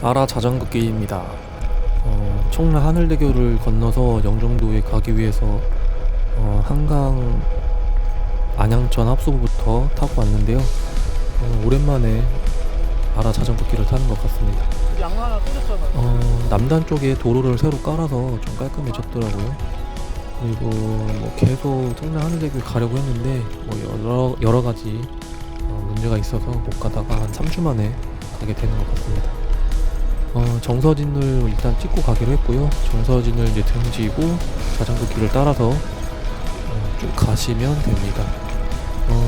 아라 자전거 길입니다. 청라 하늘대교를 건너서 영종도에 가기 위해서 한강 안양천 합수부부터 타고 왔는데요. 오랜만에 아라 자전거 길을 타는 것 같습니다. 양로 하나 꽂았잖아. 남단 쪽에 도로를 새로 깔아서 좀 깔끔해졌더라고요. 그리고 뭐 계속 청라 하늘대교 가려고 했는데 뭐 여러 가지 문제가 있어서 못 가다가 한 3주 만에 가게 되는 것 같습니다. 정서진을 일단 찍고 가기로 했고요. 정서진을 이제 등지고 자전거 길을 따라서 쭉 가시면 됩니다.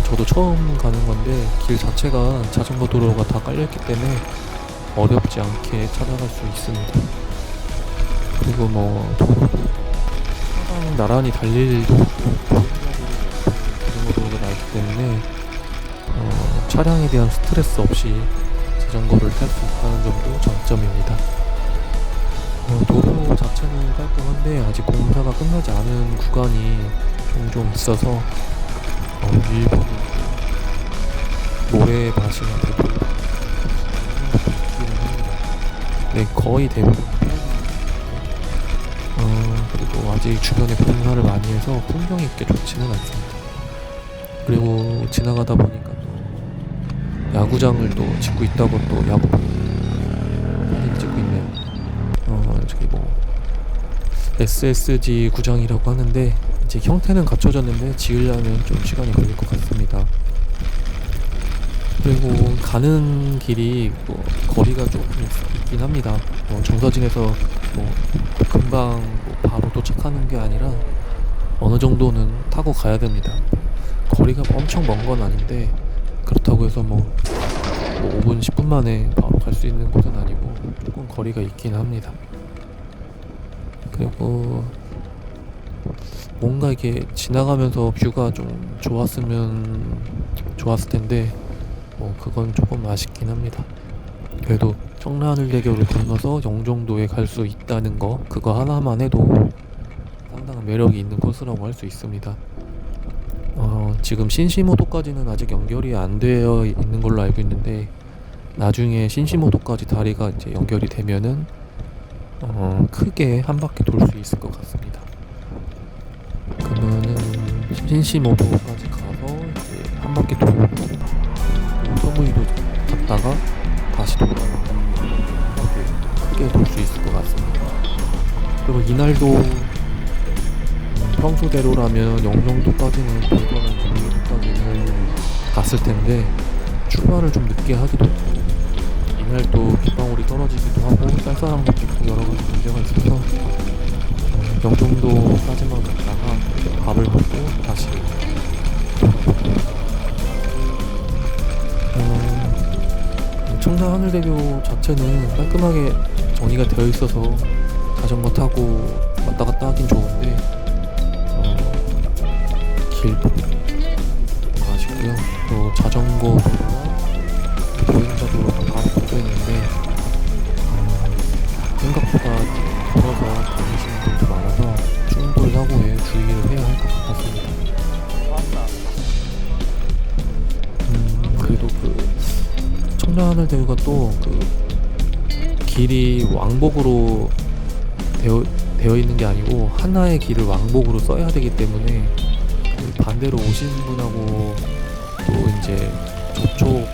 저도 처음 가는 건데 길 자체가 자전거 도로가 다 깔려있기 때문에 어렵지 않게 찾아갈 수 있습니다. 그리고 뭐 도로도 항상 나란히 달릴 일도 없고 자전거 도로가 나있기 때문에 차량에 대한 스트레스 없이 자전거를 탈 수 있다는 점도 장점입니다. 도로 자체는 깔끔한데 아직 공사가 끝나지 않은 구간이 종종 있어서 일본 모래밭이나 대부분 네, 거의 대부분 그리고 아직 주변에 공사를 많이 해서 풍경이 그렇게 좋지는 않습니다. 그리고 지나가다 보니까 또 야구장을 또 짓고 있다고 또 야구 사진 찍고 있네요. 저기 뭐 SSG 구장이라고 하는데 이제 형태는 갖춰졌는데 지으려면 좀 시간이 걸릴 것 같습니다. 그리고 가는 길이 뭐 거리가 조금 있긴 합니다. 정서진에서 뭐 금방 뭐 바로 도착하는 게 아니라 어느 정도는 타고 가야 됩니다. 거리가 엄청 먼 건 아닌데 그렇다고 해서 뭐 5분 10분 만에 바로 갈 수 있는 곳은 아니고 조금 거리가 있긴 합니다. 그리고 뭔가 이게 지나가면서 뷰가 좀 좋았으면 좋았을 텐데 뭐 그건 조금 아쉽긴 합니다. 그래도 청라하늘대교를 건너서 영종도에 갈 수 있다는 거 그거 하나만 해도 상당한 매력이 있는 코스라고 할 수 있습니다. 지금 신시모도까지는 아직 연결이 안 되어 있는 걸로 알고 있는데 나중에 신시모도까지 다리가 이제 연결이 되면은 크게 한 바퀴 돌 수 있을 것 같습니다. 그러면은 신시모도까지 가서 이제 한 바퀴 돌고 서무이도 갔다가 다시 돌아오는 크게 돌 수 있을 것 같습니다. 그리고 이날도 평소대로라면 영종도까지는 돌거나 경기도까지는 갔을 텐데 출발을 좀 늦게 하기도 했고 이날 또 빗방울이 떨어지기도 하고 쌀쌀한 것도 있고 여러 가지 문제가 있어서 영종도까지만 갔다가 밥을 먹고 다시 청라 하늘대교 자체는 깔끔하게 정리가 되어 있어서 자전거 타고 왔다 갔다 하긴 좋은데 길 아쉽고요. 또 자전거 도로와 보행자 도로가 바로 붙어 있는데 생각보다 걸어서 다니시는 분도 많아서 충돌 사고에 주의를 해야 할 것 같았습니다. 그래도 그 청라하늘대교가 또 그 길이 왕복으로 되어 있는 게 아니고 하나의 길을 왕복으로 써야 되기 때문에 반대로 오시는 분하고 또 이제 접촉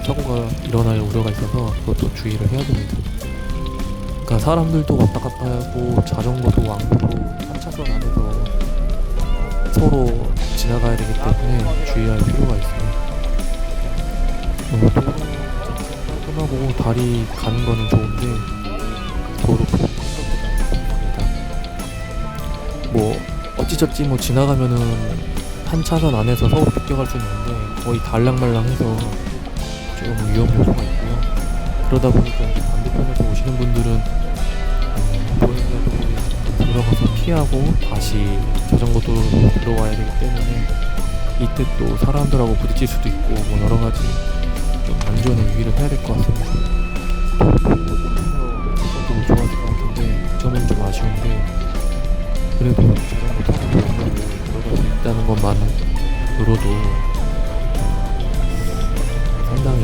사고가 일어날 우려가 있어서 그것도 주의를 해야 됩니다. 그러니까 사람들도 왔다 갔다 하고 자전거도 왕복으로 한 차선 안에서 서로 지나가야 되기 때문에 주의할 필요가 있습니다. 도로 깔끔하고 다리 가는 거는 좋은데 도로 생각보다 뭐 어찌저찌 뭐 지나가면은 한 차선 안에서 서로 비껴갈 수 있는데 거의 달랑말랑해서 조금 위험 요소가 있고요. 그러다 보니까 이제 반대편에서 오시는 분들은 보행자도로에 들어가서 피하고 다시 자전거 도로로 들어와야 되기 때문에 이때 또 사람들하고 부딪힐 수도 있고 뭐 여러 가지 좀 안전에 유의를 해야 될 것 같습니다. 도 좋았을 것 같은데 그 점은 좀 아쉬운데 그래도 자전거 타고 들어갈 수 있다는 것만으로도 상당히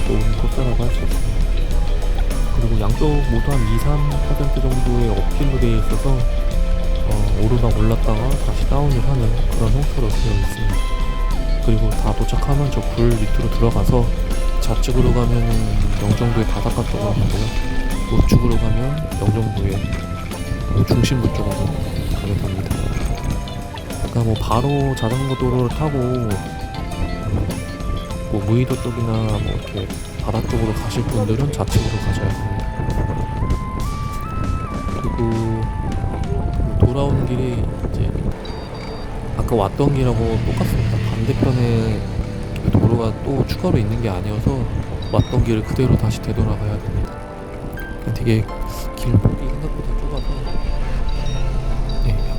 좋은 코스라고 할 수 있습니다. 그리고 양쪽 모두 한 2-3% 정도의 업힐로 되어 있어서 오르막 올랐다가 다시 다운을 하는 그런 형태로 되어 있습니다. 그리고 다 도착하면 저 굴 밑으로 들어가서 좌측으로 가면은 영종도의 바닷가 쪽으로 가고요, 우측으로 가면 영종도의 그 중심부 쪽으로 가게 됩니다. 그러니까 뭐 바로 자전거 도로를 타고 뭐 무의도 쪽이나 뭐 이렇게 바다 쪽으로 가실 분들은 좌측으로 가셔야 됩니다. 그리고 돌아오는 길이 이제 아까 왔던 길하고 똑같습니다. 반대편에 그 도로가 또 추가로 있는 게 아니어서 왔던 길을 그대로 다시 되돌아가야 됩니다. 되게 길폭이 생각보다 좁아서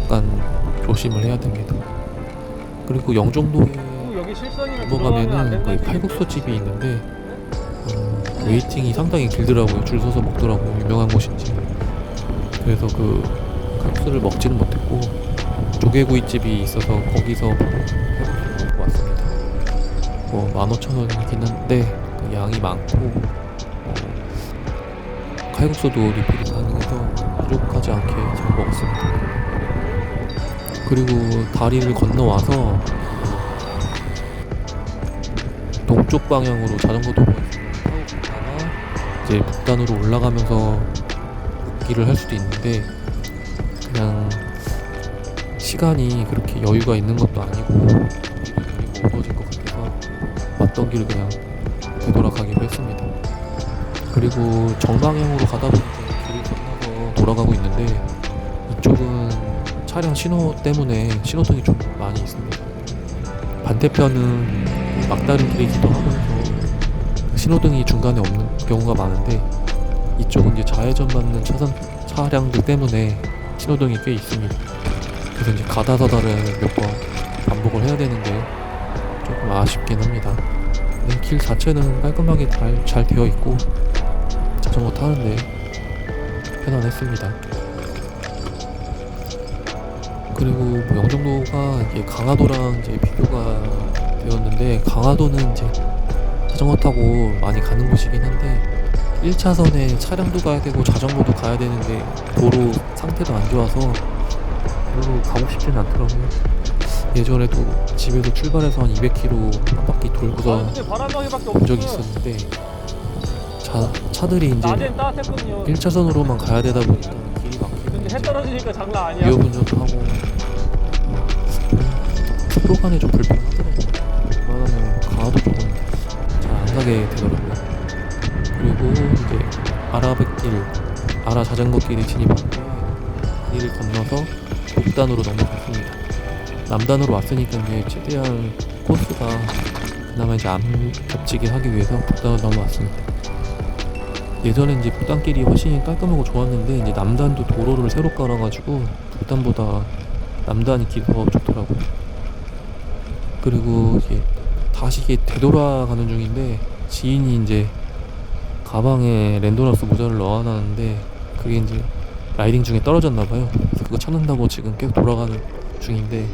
약간 조심을 해야 됩니다. 그리고 영종도에 여기 실선이면 넘어가면은 거의 칼국수 집이 있는데 웨이팅이 상당히 길더라고요. 줄 서서 먹더라고요. 유명한 곳인지. 그래서 그 칼국수를 먹지는 못했고 조개구이집이 있어서 거기서 칼국수를 먹고 왔습니다. 뭐 15,000원이긴 한데 양이 많고 칼국수도 리필이 가능해서 부족하지 않게 잘 먹었습니다. 그리고 다리를 건너와서 동쪽 방향으로 자전거 도로에서 타고 갔다가 이제 북단으로 올라가면서 걷기를 할 수도 있는데 그냥 시간이 그렇게 여유가 있는 것도 아니고 그리고 어두워질 것 같아서 왔던 길을 그냥 되돌아가기로 했습니다. 그리고 정방향으로 가다 보니까 길을 건너서 돌아가고 있는데 이쪽은 차량 신호 때문에 신호등이 좀 많이 있습니다. 반대편은 막다른 길이기도 하고 해서 신호등이 중간에 없는 경우가 많은데 이쪽은 이제 좌회전 받는 차량들 때문에 신호등이 꽤 있습니다. 그래서 이제 가다서다를 몇 번 반복을 해야 되는데 조금 아쉽긴 합니다. 근데 길 자체는 깔끔하게 잘 되어 있고 자전거 타는데 편안했습니다. 그리고 뭐 영종도가 이제 강화도랑 이제 비교가 되었는데 강화도는 이제 자전거 타고 많이 가는 곳이긴 한데 1차선에 차량도 가야 되고 자전거도 가야 되는데 도로 상태도 안 좋아서 별로 가고 싶지는 않더라고요. 예전에도 집에서 출발해서 한 200km 한 바퀴 돌고서 본 적이 있었는데 차들이 이제 낮엔 따뜻했거든요. 1차선으로만 가야 되다 보니까 길이 막히고 근데 해 떨어지니까 장난 아니야. 위험운전도 하고 서로 간에 좀 불편하더라고요. 그러면 강화도 쪽은 잘 안 가게 되더라고요. 그리고 이제 아라뱃길, 아라 자전거길에 진입하는데 길을 건너서 북단으로 넘어갔습니다. 남단으로 왔으니까 이제 최대한 코스가 그나마 이제 안 겹치게 하기 위해서 북단으로 넘어왔습니다. 예전에 이제 북단길이 훨씬 깔끔하고 좋았는데 이제 남단도 도로를 새로 깔아가지고 북단보다 남단이 길이 더 좋더라고요. 그리고 이게 다시 이게 되돌아가는 중인데 지인이 이제 가방에 랜도너스 모자를 넣어놨는데 그게 이제 라이딩 중에 떨어졌나봐요. 그래서 그거 찾는다고 지금 계속 돌아가는 중인데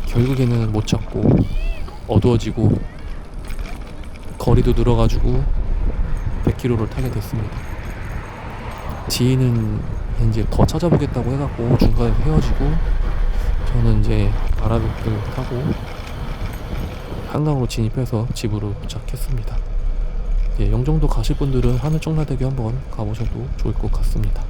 결국에는 못 찾고 어두워지고 거리도 늘어가지고 100km를 타게 됐습니다. 지인은 이제 더 찾아보겠다고 해갖고 중간에 헤어지고 저는 이제 아라뱃길 타고 한강으로 진입해서 집으로 도착했습니다. 영종도 가실 분들은 하늘총라대교 한번 가보셔도 좋을 것 같습니다.